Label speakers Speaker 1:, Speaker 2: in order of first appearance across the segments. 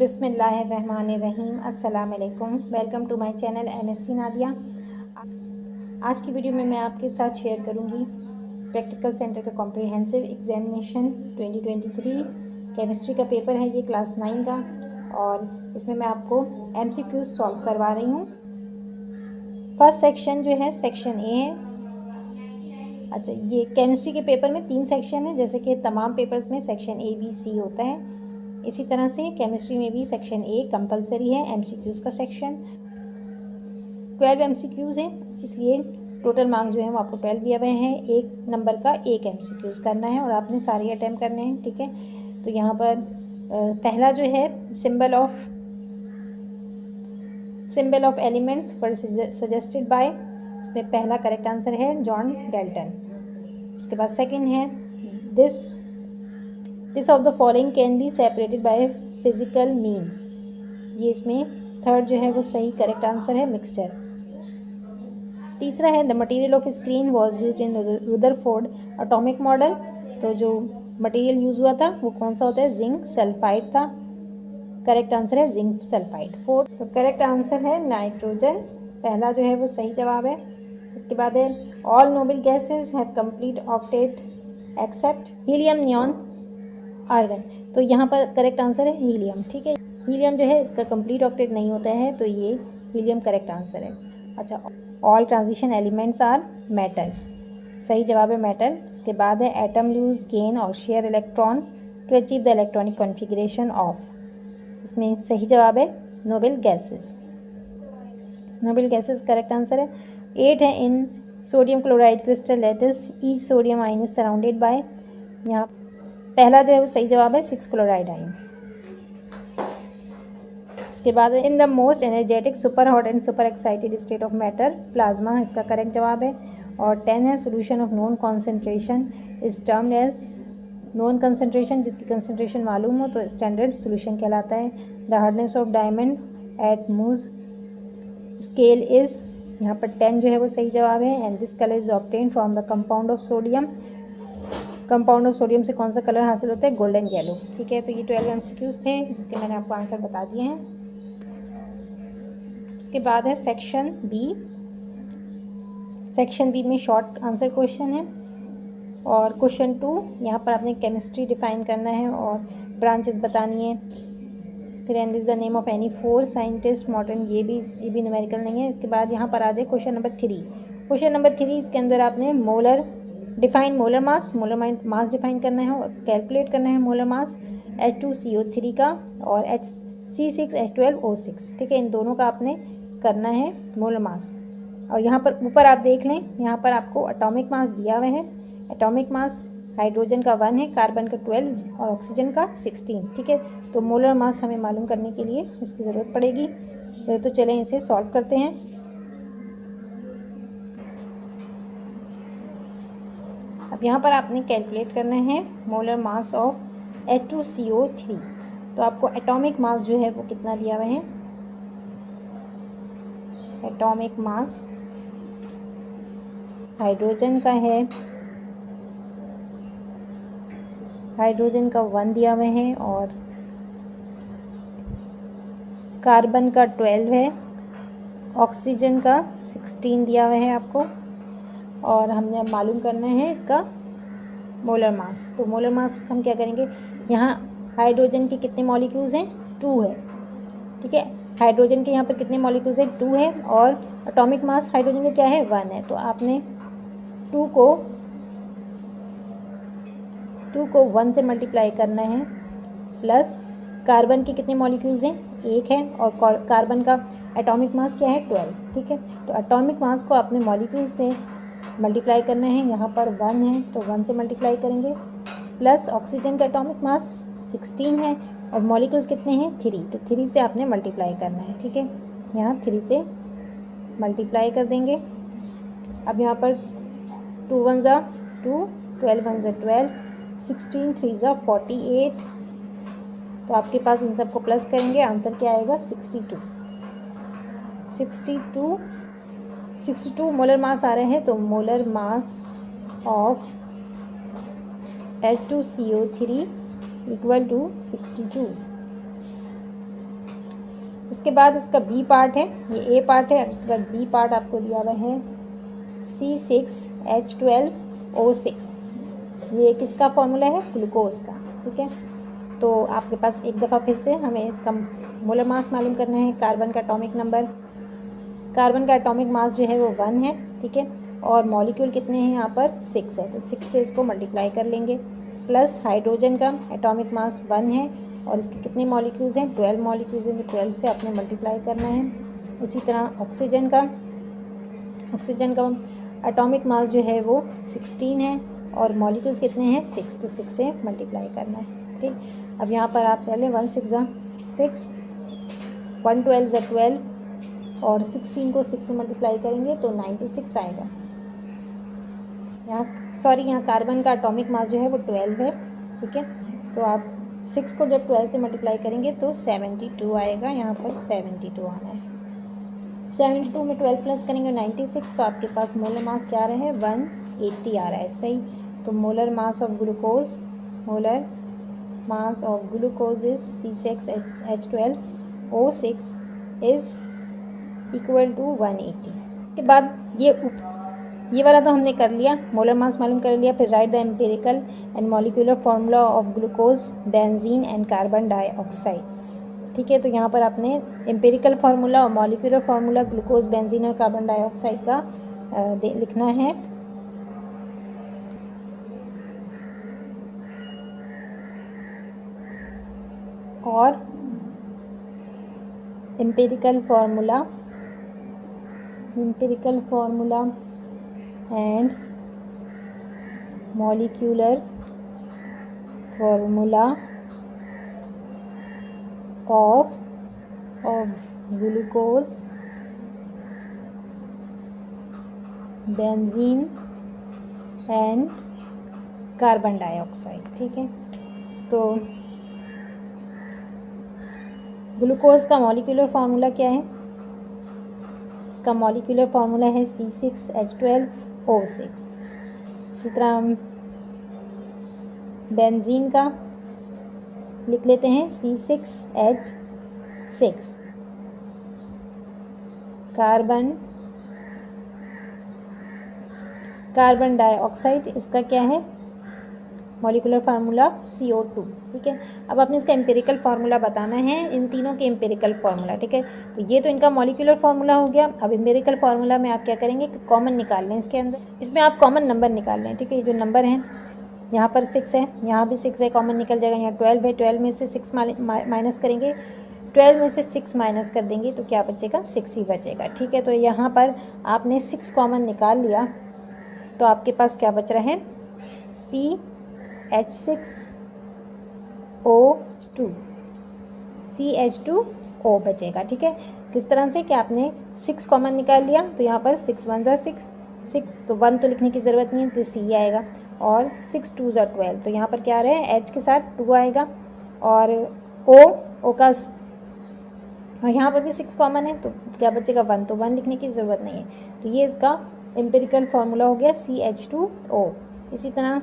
Speaker 1: बिस्मिल्लाहिर्रहमानिर्रहीम। अस्सलाम वालेकुम। Welcome to my channel MSc Nadia. आज की वीडियो में मैं आपके साथ शेयर करूंगी प्रैक्टिकल सेंटर का कॉम्प्रिहेंसिव एग्जामिनेशन 2023 केमिस्ट्री का पेपर है। ये क्लास 9 का और इसमें मैं आपको MCQs सॉल्व करवा रही हूँ। फर्स्ट सेक्शन जो है सेक्शन ए है। अच्छा, ये केमिस्ट्री के पेपर में 3 सेक्शन है, जैसे कि तमाम पेपर्स में सेक्शन A, B, C होता है। इसी तरह से केमिस्ट्री में भी सेक्शन ए कंपलसरी है, MCQs का सेक्शन 12 MCQs हैं, इसलिए टोटल मार्क्स जो हैं वो आपको 12 दिए हुए हैं। एक नंबर का एक MCQs करना है और आपने सारे अटैम्प्ट करने हैं, ठीक है। तो यहाँ पर पहला जो है सिंबल ऑफ एलिमेंट्स पर सजेस्टेड बाय, इसमें पहला करेक्ट आंसर है जॉन डाल्टन। इसके बाद सेकंड है this of the following can be separated by physical means, ये इसमें थर्ड जो है वो सही करेक्ट आंसर है मिक्सचर। तीसरा है the material of screen was used in Rutherford atomic model, तो जो मटेरियल यूज़ हुआ था वो कौन सा होता है, जिंक सल्फाइड था। करेक्ट आंसर है जिंक सल्फाइड। फोर्थ तो करेक्ट आंसर है नाइट्रोजन, पहला जो है वो सही जवाब है। इसके बाद है all noble gases have complete octet except helium, neon, argon, तो यहाँ पर करेक्ट आंसर है हीलियम, ठीक है। हीलियम जो है इसका कंप्लीट ऑक्टेट नहीं होता है, तो ये हीलियम करेक्ट आंसर है। अच्छा, all transition elements are metal, सही जवाब है मेटल। इसके बाद है atom lose gain or share electron to achieve the electronic configuration of, इसमें सही जवाब है noble gases. Noble gases correct answer है। 8 है in sodium chloride crystal lattice each sodium ion is surrounded by, यहाँ पहला जो है वो सही जवाब है 6 क्लोराइड आयन। इसके बाद in the most energetic super hot and super excited state of matter plasma, इसका करेक्ट जवाब है। और 10 है solution of known concentration is termed as, known concentration जिसकी कंसंट्रेशन मालूम हो तो स्टैंडर्ड सोल्यूशन कहलाता है। The hardness of diamond at Mohs scale is, यहाँ पर 10 जो है वो सही जवाब है। And this colour is obtain from the compound of sodium, compound of sodium से कौन सा कलर हासिल होता है, गोल्डन येलो, ठीक है। तो ये 12 MCQs थे जिसके मैंने आपको आंसर बता दिए हैं। इसके बाद है सेक्शन बी। सेक्शन बी में शॉर्ट आंसर क्वेश्चन है और क्वेश्चन 2 यहाँ पर आपने केमिस्ट्री डिफाइन करना है और ब्रांचेस बतानी है। फिर and is the name of any 4 scientist modern, ये भी न्यूमेरिकल नहीं है। इसके बाद यहाँ पर आ जाए क्वेश्चन नंबर 3। क्वेश्चन नंबर 3 इसके अंदर आपने मोलर मास डिफाइन करना है और कैलकुलेट करना है मोलर मास H2CO3 का और C6H12O6, ठीक है। इन दोनों का आपने करना है मोलर मास। और यहाँ पर ऊपर आप देख लें, यहाँ पर आपको एटॉमिक मास दिया हुआ है। एटॉमिक मास हाइड्रोजन का 1 है, कार्बन का 12 और ऑक्सीजन का 16, ठीक है। तो मोलर मास हमें मालूम करने के लिए इसकी ज़रूरत पड़ेगी। तो चलें इसे सॉल्व करते हैं। अब यहाँ पर आपने कैलकुलेट करना है मोलर मास ऑफ H2CO3, तो आपको एटॉमिक मास जो है वो कितना दिया हुआ है, एटॉमिक मास हाइड्रोजन का है, हाइड्रोजन का 1 दिया हुआ है और कार्बन का 12 है, ऑक्सीजन का 16 दिया हुआ है आपको। और हमने अब मालूम करना है इसका मोलर मास। तो मोलर मास हम क्या करेंगे, यहाँ हाइड्रोजन के कितने मॉलिक्यूल्स हैं, 2 है, ठीक है। हाइड्रोजन के यहाँ पर कितने मॉलिक्यूल्स हैं, 2 है। और एटॉमिक मास हाइड्रोजन का क्या है, 1 है। तो आपने 2 को 1 से मल्टीप्लाई करना है, प्लस कार्बन के कितने मॉलिक्यूल्स हैं, 1 है। और कार्बन का एटॉमिक मास क्या है, 12, ठीक है। तो एटॉमिक मास को अपने मॉलिक्यूल से मल्टीप्लाई करना है, यहाँ पर 1 है तो 1 से मल्टीप्लाई करेंगे, प्लस ऑक्सीजन का एटॉमिक मास 16 है और मॉलिक्यूल्स कितने हैं, 3, तो 3 से आपने मल्टीप्लाई करना है, ठीक है। यहाँ 3 से मल्टीप्लाई कर देंगे। अब यहाँ पर 2 1 ज़ा 2, 12 1 ज़ा 12, 16 3 ज़ा 48, तो आपके पास इन सब को प्लस करेंगे, आंसर क्या आएगा, 62 मोलर मास आ रहे हैं। तो molar mass of H2CO3 equal to 62। इसके बाद इसका बी पार्ट है, ये ए पार्ट है, अब इसके बाद बी पार्ट आपको दिया हुआ है C6H12O6। ये किसका फॉर्मूला है? ग्लूकोज का। ठीक है, तो आपके पास एक दफ़ा फिर से हमें इसका मोलर मास मालूम करना है, कार्बन का एटॉमिक नंबर। कार्बन का एटॉमिक मास जो है वो 1 है। ठीक है, और मॉलिक्यूल कितने हैं यहाँ पर? 6 है, तो 6 से इसको मल्टीप्लाई कर लेंगे। प्लस हाइड्रोजन का एटॉमिक मास 1 है और इसके कितने मॉलिक्यूल्स हैं? 12 मॉलिक्यूल्स हैं, तो 12 से आपने मल्टीप्लाई करना है। इसी तरह ऑक्सीजन का एटॉमिक मास जो है वो 16 है और मॉलिक्यूल्स कितने हैं? 6, तो 6 से मल्टीप्लाई करना है। ठीक, अब यहाँ पर आप पहले 1 6 × 6, 1 12 × 12 और 16 को 6 से मल्टीप्लाई करेंगे तो 96 आएगा। यहाँ कार्बन का एटॉमिक मास जो है वो 12 है। ठीक है, तो आप 6 को जब 12 से मल्टीप्लाई करेंगे तो 72 आएगा। यहाँ पर 72 आना है। 72 में 12 प्लस करेंगे 96, तो आपके पास मोलर मास क्या आ रहा है? 180 आ रहा है। सही, तो molar mass of glucose is C6H12O6 is equal to 180। के बाद ये वाला तो हमने कर लिया, मोलर मास मालूम कर लिया। फिर right the empirical and molecular formula of glucose, benzene and carbon dioxide. ठीक है, तो यहाँ पर आपने एम्पिरिकल फार्मूला और मॉलिक्यूलर फार्मूला ग्लूकोज, बेंजीन और कार्बन डाइऑक्साइड का लिखना है। और empirical formula and molecular formula of glucose, benzene and carbon dioxide. ठीक है, तो ग्लूकोज का मॉलिक्यूलर फार्मूला क्या है? इसका मॉलिक्यूलर फार्मूला है C6H12O6। इसी तरह हम बेंजीन का लिख लेते हैं C6H6। कार्बन डाइऑक्साइड, इसका क्या है मॉलिक्यूलर फार्मूला? CO2। ठीक है, अब आपने इसका एम्पिरिकल फार्मूला बताना है, इन तीनों के एम्पिरिकल फार्मूला। ठीक है, तो ये तो इनका मॉलिक्यूलर फार्मूला हो गया। अब एम्पिरिकल फार्मूला में आप क्या करेंगे कि कॉमन निकाल लें इसके अंदर। इसमें आप कॉमन नंबर निकाल लें। ठीक है, ये जो नंबर हैं यहाँ पर 6 है, यहाँ भी 6 है, कॉमन निकल जाएगा। यहाँ 12 है, 12 में से 6 माइनस करेंगे, 12 में से 6 माइनस कर देंगे तो क्या बचेगा? 6 ही बचेगा। ठीक है, तो यहाँ पर आपने 6 कॉमन निकाल लिया तो आपके पास क्या बच रहा है? CH2O बचेगा। ठीक है, किस तरह से कि आपने 6 कॉमन निकाल लिया तो यहाँ पर 6 1 ज़ा 6, तो 1 तो लिखने की ज़रूरत नहीं है, तो C आएगा। और 6 2 ज़ा 12, तो यहाँ पर क्या आ रहा है? H के साथ 2 आएगा और O का, और यहाँ पर भी 6 कॉमन है तो क्या बचेगा? 1, तो 1 लिखने की ज़रूरत नहीं है। तो ये इसका एम्पिरिकल फार्मूला हो गया CH2O। इसी तरह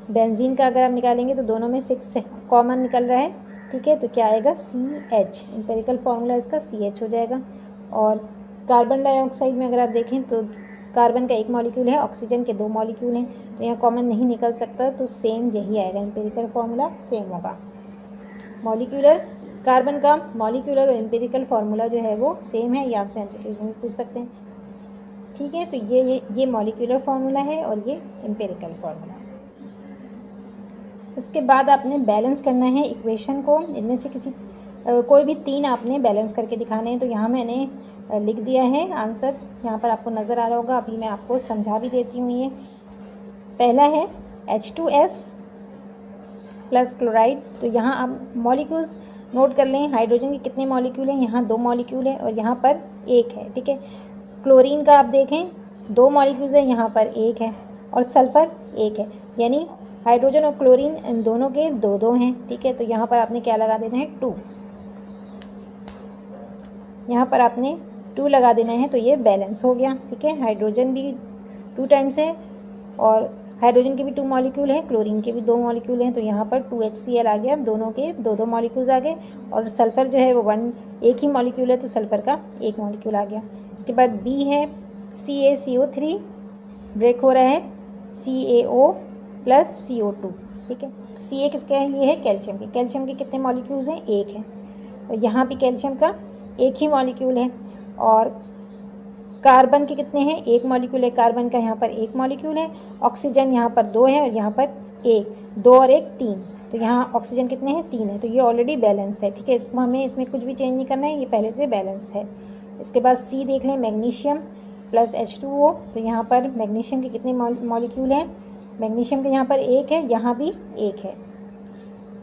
Speaker 1: बेंजीन का अगर आप निकालेंगे तो दोनों में 6 कॉमन निकल रहा है। ठीक है, तो क्या आएगा? CH, एम्पिरिकल फार्मूला इसका CH हो जाएगा। और कार्बन डाइऑक्साइड में अगर आप देखें तो कार्बन का 1 मॉलिक्यूल है, ऑक्सीजन के 2 मॉलिक्यूल हैं, तो यहाँ कॉमन नहीं निकल सकता, तो सेम यही आएगा, एम्पिरिकल फार्मूला सेम होगा। कार्बन का मॉलिक्यूलर और एम्पिरिकल फार्मूला जो है वो सेम है, ये आपसे एमसीक्यूज में पूछ सकते हैं। ठीक है, तो ये मॉलिक्यूलर फार्मूला है और ये एम्पिरिकल फार्मूला है। इसके बाद आपने बैलेंस करना है इक्वेशन को। इनमें से कोई भी 3 आपने बैलेंस करके दिखाने हैं। तो यहाँ मैंने लिख दिया है आंसर, यहाँ पर आपको नज़र आ रहा होगा। अभी मैं आपको समझा भी देती हूँ। ये पहला है H2S प्लस क्लोराइड। तो यहाँ आप मॉलिक्यूल्स नोट कर लें, हाइड्रोजन के कितने मॉलिक्यूल हैं? यहाँ 2 मॉलिक्यूल है और यहाँ पर 1 है। ठीक है, क्लोरीन का आप देखें 2 मॉलिक्यूल्स हैं, यहाँ पर 1 है और सल्फ़र 1 है, यानी हाइड्रोजन और क्लोरीन इन दोनों के 2 हैं। ठीक है, तो यहाँ पर आपने क्या लगा देना है? 2। यहाँ पर आपने 2 लगा देना है, तो ये बैलेंस हो गया। ठीक है, हाइड्रोजन भी 2 टाइम्स है और हाइड्रोजन के भी 2 मॉलिक्यूल हैं, क्लोरीन के भी 2 मॉलिक्यूल हैं, तो यहाँ पर 2HCl आ गया, दोनों के 2 मॉलिक्यूल्स आ गए। और सल्फ़र जो है वो एक ही मॉलिक्यूल है, तो सल्फ़र का 1 मॉलिक्यूल आ गया। इसके बाद बी है CaCO3, ब्रेक हो रहा है CaO प्लस CO2, ठीक है। Ca किसका है? ये है कैल्शियम के। कैल्शियम के कितने मॉलिक्यूल्स हैं? 1 है। और यहाँ भी कैल्शियम का 1 ही मॉलिक्यूल है। और कार्बन के कितने हैं? 1 मॉलिक्यूल है कार्बन का, यहाँ पर 1 मॉलिक्यूल है। ऑक्सीजन यहाँ पर 2 है और यहाँ पर 1, 2 और 1 3, तो यहाँ ऑक्सीजन कितने हैं? 3 है, तो ये ऑलरेडी बैलेंस है, ठीक है। इसको हमें इसमें कुछ भी चेंज नहीं करना है, ये पहले से बैलेंस है। इसके बाद सी देख लें, मैग्नीशियम प्लस H2O, तो यहाँ पर मैग्नीशियम के कितने मॉलिक्यूल हैं? मैग्नीशियम के यहाँ पर 1 है, यहाँ भी 1 है।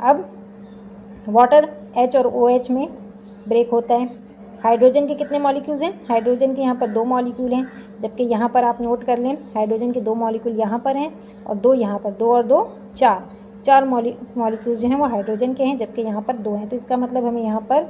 Speaker 1: अब वाटर H और OH में ब्रेक होता है। हाइड्रोजन के कितने मॉलिक्यूल्स हैं? हाइड्रोजन के यहाँ पर 2 मॉलिक्यूल हैं, जबकि यहाँ पर आप नोट कर लें हाइड्रोजन के 2 मॉलिक्यूल यहाँ पर हैं और 2 यहाँ पर, 2 और 2 4 मॉलिक्यूल्स जो हैं वो हाइड्रोजन के हैं, जबकि यहाँ पर 2 हैं। तो इसका मतलब हमें यहाँ पर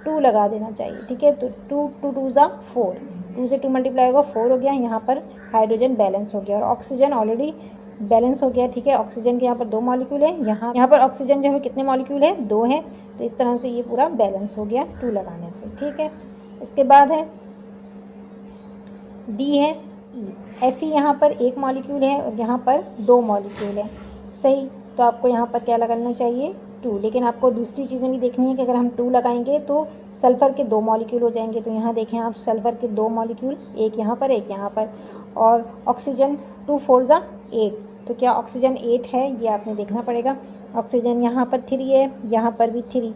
Speaker 1: 2 लगा देना चाहिए, ठीक है। तो 2 2 ज़ा 4, 2 से 2 मल्टीप्लाई होगा 4 हो गया। यहाँ पर हाइड्रोजन बैलेंस हो गया और ऑक्सीजन ऑलरेडी बैलेंस हो गया, ठीक है। ऑक्सीजन के यहाँ पर 2 मॉलिक्यूल है, यहाँ पर ऑक्सीजन जो है कितने मॉलिक्यूल है? 2 है। तो इस तरह से ये पूरा बैलेंस हो गया 2 लगाने से, ठीक है। इसके बाद है डी है Fe, यहाँ पर 1 मॉलिक्यूल है और यहाँ पर 2 मॉलिक्यूल है, सही। तो आपको यहाँ पर क्या लगाना चाहिए? 2। लेकिन आपको दूसरी चीज़ें भी देखनी है कि अगर हम 2 लगाएंगे तो सल्फ़र के 2 मॉलिक्यूल हो जाएंगे। तो यहाँ देखें आप, सल्फ़र के 2 मॉलिक्यूल, 1 यहाँ पर 1 यहाँ पर। और ऑक्सीजन 2 4 ज़ा 8, तो क्या ऑक्सीजन 8 है? ये आपने देखना पड़ेगा। ऑक्सीजन यहाँ पर 3 है, यहाँ पर भी 3,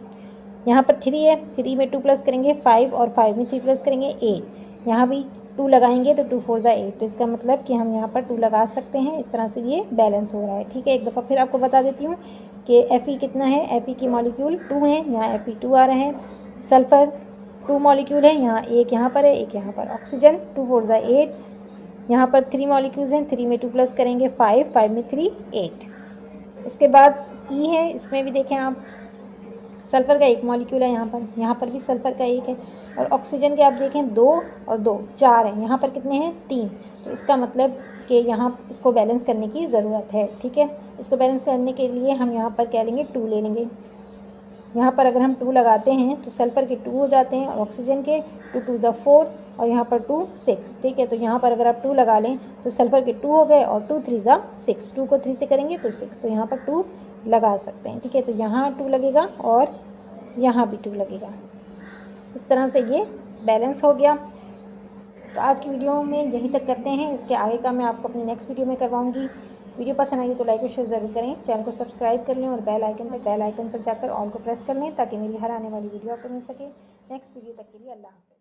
Speaker 1: यहाँ पर 3 है, 3 में 2 प्लस करेंगे 5 और 5 में 3 प्लस करेंगे 8, यहाँ भी 2 लगाएंगे तो 2 4 ज़ा 8, तो इसका मतलब कि हम यहाँ पर 2 लगा सकते हैं। इस तरह से ये बैलेंस हो रहा है, ठीक है। एक दफ़ा फिर आपको बता देती हूँ कि Fe कितना है। Fe की मॉलिक्यूल 2 है, यहाँ Fe2 आ रहे हैं। सल्फ़र 2 मॉलिक्यूल है, यहाँ 1 यहाँ पर है, 1 यहाँ पर। ऑक्सीजन 2 4 ज़ा 8, यहाँ पर 3 मॉलिक्यूल्स हैं, 3 में 2 प्लस करेंगे 5, 5 में 3 8। इसके बाद E है, इसमें भी देखें आप, सल्फ़र का 1 मॉलिक्यूल है यहाँ पर भी सल्फ़र का 1 है। और ऑक्सीजन के आप देखें 2 और 2 4 हैं, यहाँ पर कितने हैं? 3। तो इसका मतलब कि यहाँ इसको बैलेंस करने की ज़रूरत है, ठीक है। इसको बैलेंस करने के लिए हम यहाँ पर क्या लेंगे? 2 ले लेंगे। यहाँ पर अगर हम 2 लगाते हैं तो सल्फ़र के 2 हो जाते हैं और ऑक्सीजन के 2 2 ज़ा 4 और यहाँ पर 2 6, ठीक है। तो यहाँ पर अगर आप 2 लगा लें तो सल्फ़र के 2 हो गए और 2 3 ज़ा 6, 2 को 3 से करेंगे तो 6, तो यहाँ पर 2 लगा सकते हैं, ठीक है। तो यहाँ 2 लगेगा और यहाँ भी 2 लगेगा। इस तरह से ये बैलेंस हो गया। तो आज की वीडियो में यहीं तक करते हैं, इसके आगे का मैं आपको अपनी नेक्स्ट वीडियो में करवाऊँगी। वीडियो पसंद आएगी तो लाइक और शेयर ज़रूर करें, चैनल को सब्सक्राइब कर लें और बेल आइकन पर जाकर ऑल को प्रेस कर लें ताकि मेरी हर आने वाली वीडियो आपको मिल सके। नेक्स्ट वीडियो तक के लिए अल्लाह हाफ़िज़।